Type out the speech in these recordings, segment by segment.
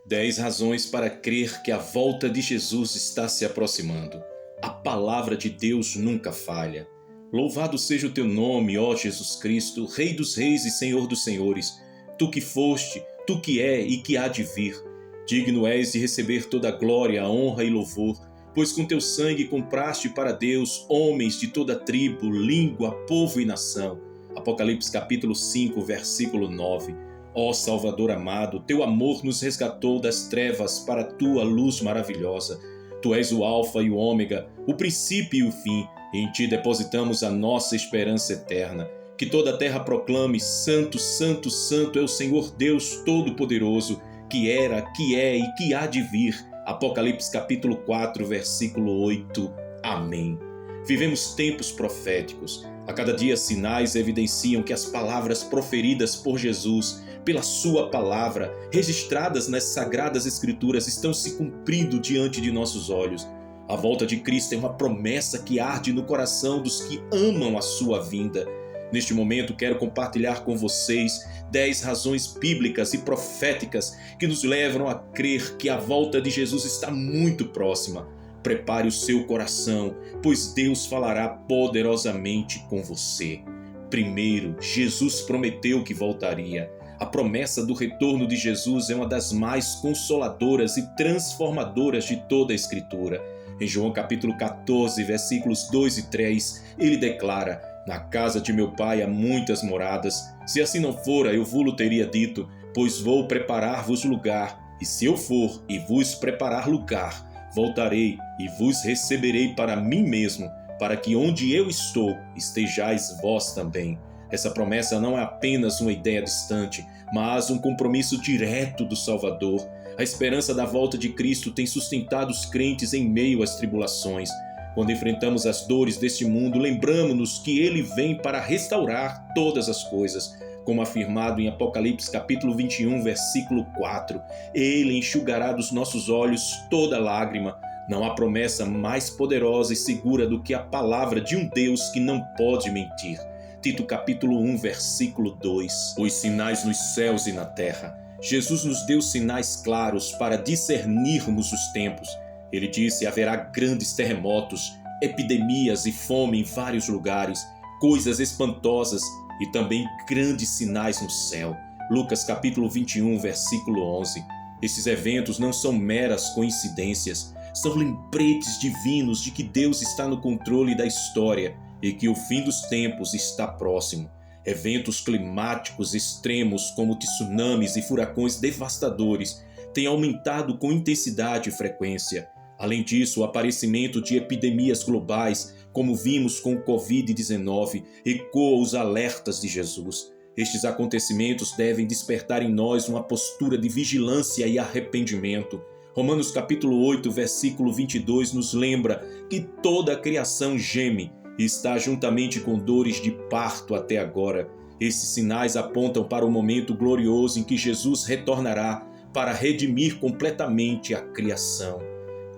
10 razões para crer que a volta de Jesus está se aproximando. A palavra de Deus nunca falha. Louvado seja o teu nome, ó Jesus Cristo, Rei dos reis e Senhor dos senhores. Tu que foste, tu que é e que há de vir. Digno és de receber toda a glória, honra e louvor, pois com teu sangue compraste para Deus homens de toda tribo, língua, povo e nação. Apocalipse capítulo 5, versículo 9. Ó Salvador amado, teu amor nos resgatou das trevas para a tua luz maravilhosa. Tu és o Alfa e o Ômega, o princípio e o fim. Em ti depositamos a nossa esperança eterna. Que toda a terra proclame: Santo, Santo, Santo é o Senhor Deus Todo-Poderoso, que era, que é e que há de vir. Apocalipse capítulo 4, versículo 8. Amém. Vivemos tempos proféticos. A cada dia sinais evidenciam que as palavras proferidas por Jesus, pela sua palavra, registradas nas Sagradas Escrituras, estão se cumprindo diante de nossos olhos. A volta de Cristo é uma promessa que arde no coração dos que amam a sua vinda. Neste momento, quero compartilhar com vocês 10 razões bíblicas e proféticas que nos levam a crer que a volta de Jesus está muito próxima. Prepare o seu coração, pois Deus falará poderosamente com você. Primeiro, Jesus prometeu que voltaria. A promessa do retorno de Jesus é uma das mais consoladoras e transformadoras de toda a Escritura. Em João capítulo 14, versículos 2 e 3, ele declara: Na casa de meu pai há muitas moradas. Se assim não fora, eu vou-lo teria dito, pois vou preparar-vos lugar. E se eu for e vos preparar lugar, voltarei e vos receberei para mim mesmo, para que onde eu estou, estejais vós também. Essa promessa não é apenas uma ideia distante, mas um compromisso direto do Salvador. A esperança da volta de Cristo tem sustentado os crentes em meio às tribulações. Quando enfrentamos as dores deste mundo, lembramos-nos que Ele vem para restaurar todas as coisas. Como afirmado em Apocalipse capítulo 21, versículo 4, Ele enxugará dos nossos olhos toda lágrima. Não há promessa mais poderosa e segura do que a palavra de um Deus que não pode mentir. Tito capítulo 1, versículo 2. Os sinais nos céus e na terra. Jesus nos deu sinais claros para discernirmos os tempos. Ele disse: haverá grandes terremotos, epidemias e fome em vários lugares, coisas espantosas e também grandes sinais no céu. Lucas capítulo 21, versículo 11. Esses eventos não são meras coincidências, são lembretes divinos de que Deus está no controle da história e que o fim dos tempos está próximo. Eventos climáticos extremos como tsunamis e furacões devastadores têm aumentado com intensidade e frequência. Além disso, o aparecimento de epidemias globais, como vimos com o Covid-19, ecoa os alertas de Jesus. Estes acontecimentos devem despertar em nós uma postura de vigilância e arrependimento. Romanos capítulo 8, versículo 22 nos lembra que toda a criação geme e está juntamente com dores de parto até agora. Esses sinais apontam para o momento glorioso em que Jesus retornará para redimir completamente a criação.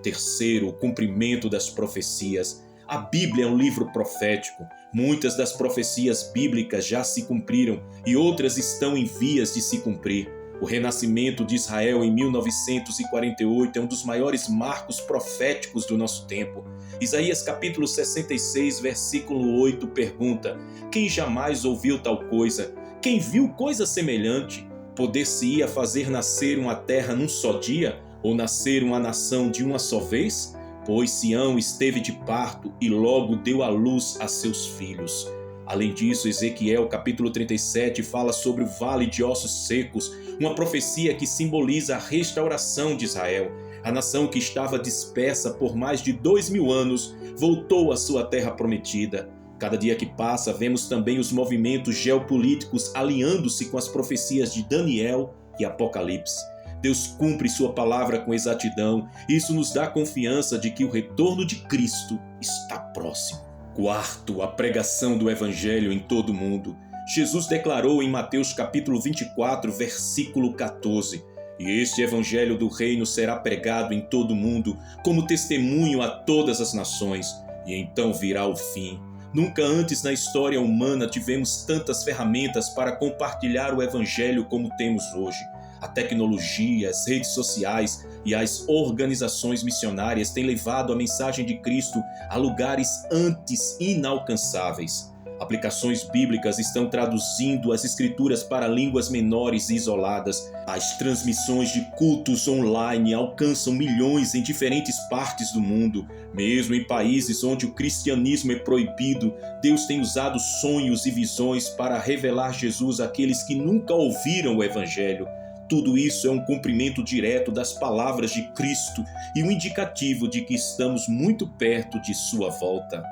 Terceiro, o cumprimento das profecias. A Bíblia é um livro profético. Muitas das profecias bíblicas já se cumpriram e outras estão em vias de se cumprir. O renascimento de Israel em 1948 é um dos maiores marcos proféticos do nosso tempo. Isaías capítulo 66, versículo 8 pergunta: quem jamais ouviu tal coisa? Quem viu coisa semelhante? Poder-se-ia fazer nascer uma terra num só dia? Ou nascer uma nação de uma só vez? Pois Sião esteve de parto e logo deu à luz a seus filhos. Além disso, Ezequiel capítulo 37 fala sobre o vale de ossos secos, uma profecia que simboliza a restauração de Israel. A nação que estava dispersa por mais de 2000 anos voltou à sua terra prometida. Cada dia que passa, vemos também os movimentos geopolíticos alinhando-se com as profecias de Daniel e Apocalipse. Deus cumpre sua palavra com exatidão. Isso nos dá confiança de que o retorno de Cristo está próximo. Quarto, a pregação do Evangelho em todo o mundo. Jesus declarou em Mateus capítulo 24, versículo 14: E este Evangelho do Reino será pregado em todo o mundo, como testemunho a todas as nações, e então virá o fim. Nunca antes na história humana tivemos tantas ferramentas para compartilhar o Evangelho como temos hoje. A tecnologia, as redes sociais e as organizações missionárias têm levado a mensagem de Cristo a lugares antes inalcançáveis. Aplicações bíblicas estão traduzindo as escrituras para línguas menores e isoladas. As transmissões de cultos online alcançam milhões em diferentes partes do mundo. Mesmo em países onde o cristianismo é proibido, Deus tem usado sonhos e visões para revelar Jesus àqueles que nunca ouviram o Evangelho. Tudo isso é um cumprimento direto das palavras de Cristo e um indicativo de que estamos muito perto de sua volta.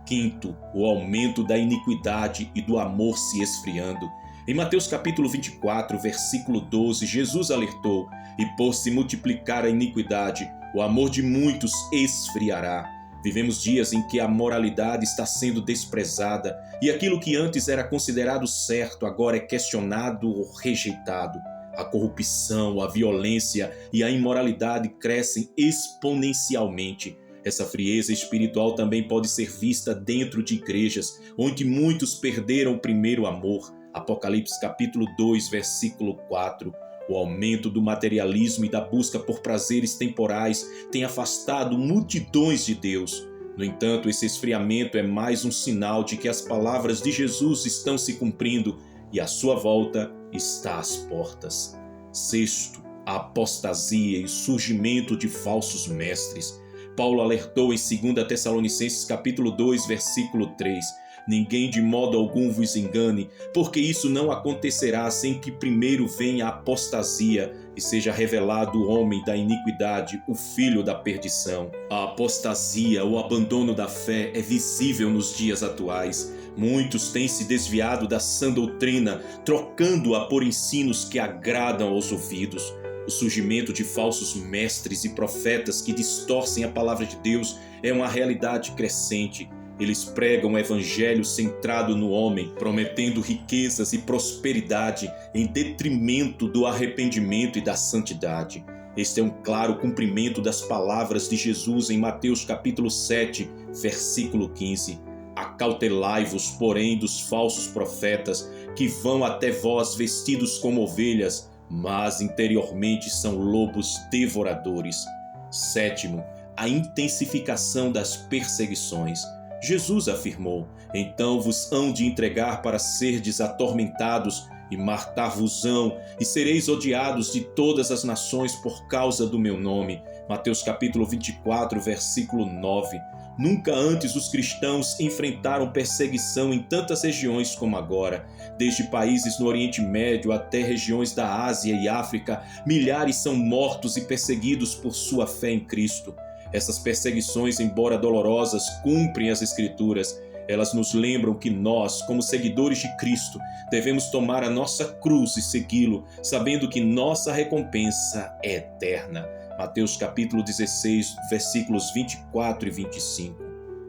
Quinto, o aumento da iniquidade e do amor se esfriando. Em Mateus capítulo 24, versículo 12, Jesus alertou: "E por se multiplicar a iniquidade, o amor de muitos esfriará." Vivemos dias em que a moralidade está sendo desprezada e aquilo que antes era considerado certo agora é questionado ou rejeitado. A corrupção, a violência e a imoralidade crescem exponencialmente. Essa frieza espiritual também pode ser vista dentro de igrejas, onde muitos perderam o primeiro amor. Apocalipse capítulo 2, versículo 4. O aumento do materialismo e da busca por prazeres temporais tem afastado multidões de Deus. No entanto, esse esfriamento é mais um sinal de que as palavras de Jesus estão se cumprindo e a sua volta está às portas. Sexto, a apostasia e o surgimento de falsos mestres. Paulo alertou em 2 Tessalonicenses capítulo 2, versículo 3: "Ninguém de modo algum vos engane, porque isso não acontecerá sem que primeiro venha a apostasia e seja revelado o homem da iniquidade, o filho da perdição." A apostasia, o abandono da fé, é visível nos dias atuais. Muitos têm se desviado da sã doutrina, trocando-a por ensinos que agradam aos ouvidos. O surgimento de falsos mestres e profetas que distorcem a palavra de Deus é uma realidade crescente. Eles pregam o evangelho centrado no homem, prometendo riquezas e prosperidade em detrimento do arrependimento e da santidade. Este é um claro cumprimento das palavras de Jesus em Mateus capítulo 7, versículo 15. "Acautelai-vos, porém, dos falsos profetas, que vão até vós vestidos como ovelhas, mas interiormente são lobos devoradores." Sétimo, a intensificação das perseguições. Jesus afirmou: "Então vos hão de entregar para serdes atormentados, e matar-vos-ão, e sereis odiados de todas as nações por causa do meu nome." Mateus capítulo 24, versículo 9. Nunca antes os cristãos enfrentaram perseguição em tantas regiões como agora. Desde países no Oriente Médio até regiões da Ásia e África, milhares são mortos e perseguidos por sua fé em Cristo. Essas perseguições, embora dolorosas, cumprem as Escrituras. Elas nos lembram que nós, como seguidores de Cristo, devemos tomar a nossa cruz e segui-lo, sabendo que nossa recompensa é eterna. Mateus capítulo 16, versículos 24 e 25.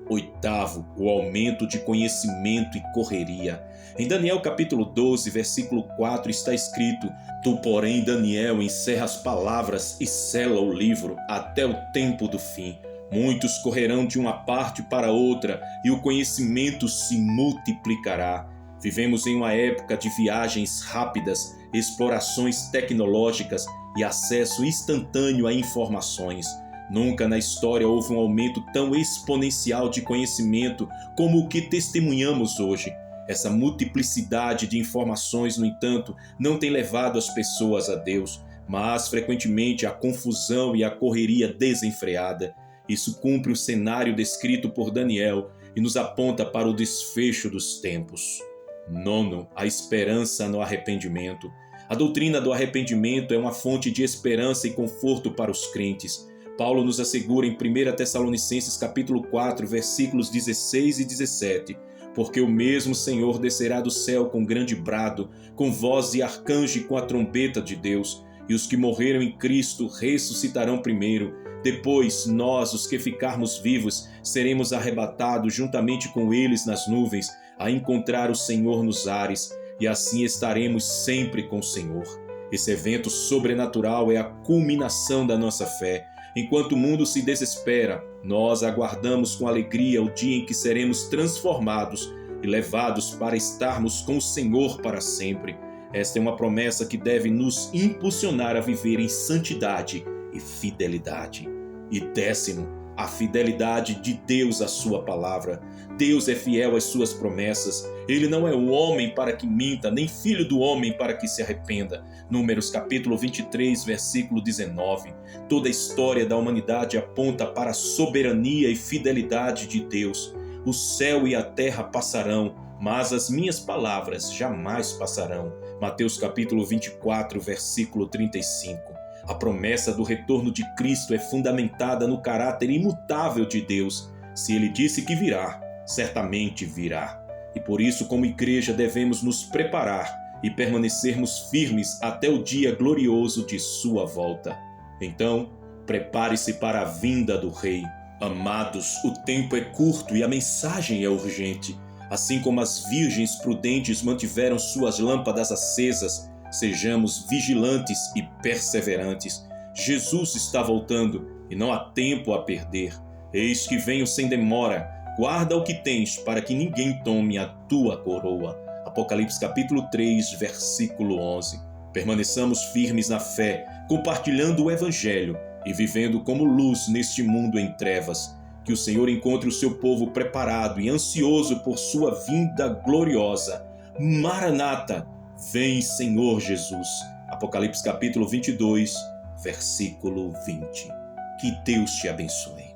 Oitavo, o aumento de conhecimento e correria. Em Daniel capítulo 12, versículo 4 está escrito: "Tu, porém, Daniel, encerra as palavras e sela o livro até o tempo do fim. Muitos correrão de uma parte para outra e o conhecimento se multiplicará." Vivemos em uma época de viagens rápidas, explorações tecnológicas e acesso instantâneo a informações. Nunca na história houve um aumento tão exponencial de conhecimento como o que testemunhamos hoje. Essa multiplicidade de informações, no entanto, não tem levado as pessoas a Deus, mas frequentemente a confusão e a correria desenfreada. Isso cumpre o cenário descrito por Daniel e nos aponta para o desfecho dos tempos. Nono, a esperança no arrependimento. A doutrina do arrependimento é uma fonte de esperança e conforto para os crentes. Paulo nos assegura em 1 Tessalonicenses capítulo 4, versículos 16 e 17: "Porque o mesmo Senhor descerá do céu com grande brado, com voz de arcanjo e com a trombeta de Deus, e os que morreram em Cristo ressuscitarão primeiro. Depois, nós, os que ficarmos vivos, seremos arrebatados juntamente com eles nas nuvens, a encontrar o Senhor nos ares, e assim estaremos sempre com o Senhor." Esse evento sobrenatural é a culminação da nossa fé. Enquanto o mundo se desespera, nós aguardamos com alegria o dia em que seremos transformados e levados para estarmos com o Senhor para sempre. Esta é uma promessa que deve nos impulsionar a viver em santidade e fidelidade. E 10º, a fidelidade de Deus à sua palavra. Deus é fiel às suas promessas. Ele não é o homem para que minta, nem filho do homem para que se arrependa. Números capítulo 23, versículo 19. Toda a história da humanidade aponta para a soberania e fidelidade de Deus. O céu e a terra passarão, mas as minhas palavras jamais passarão. Mateus capítulo 24, versículo 35. A promessa do retorno de Cristo é fundamentada no caráter imutável de Deus. Se ele disse que virá, certamente virá. E por isso, como igreja, devemos nos preparar e permanecermos firmes até o dia glorioso de sua volta. Então, prepare-se para a vinda do Rei. Amados, o tempo é curto e a mensagem é urgente. Assim como as virgens prudentes mantiveram suas lâmpadas acesas, sejamos vigilantes e perseverantes. Jesus está voltando e não há tempo a perder. Eis que venho sem demora. Guarda o que tens para que ninguém tome a tua coroa. Apocalipse capítulo 3, versículo 11. Permaneçamos firmes na fé, compartilhando o Evangelho e vivendo como luz neste mundo em trevas. Que o Senhor encontre o seu povo preparado e ansioso por sua vinda gloriosa. Maranata! Vem, Senhor Jesus. Apocalipse capítulo 22, versículo 20. Que Deus te abençoe.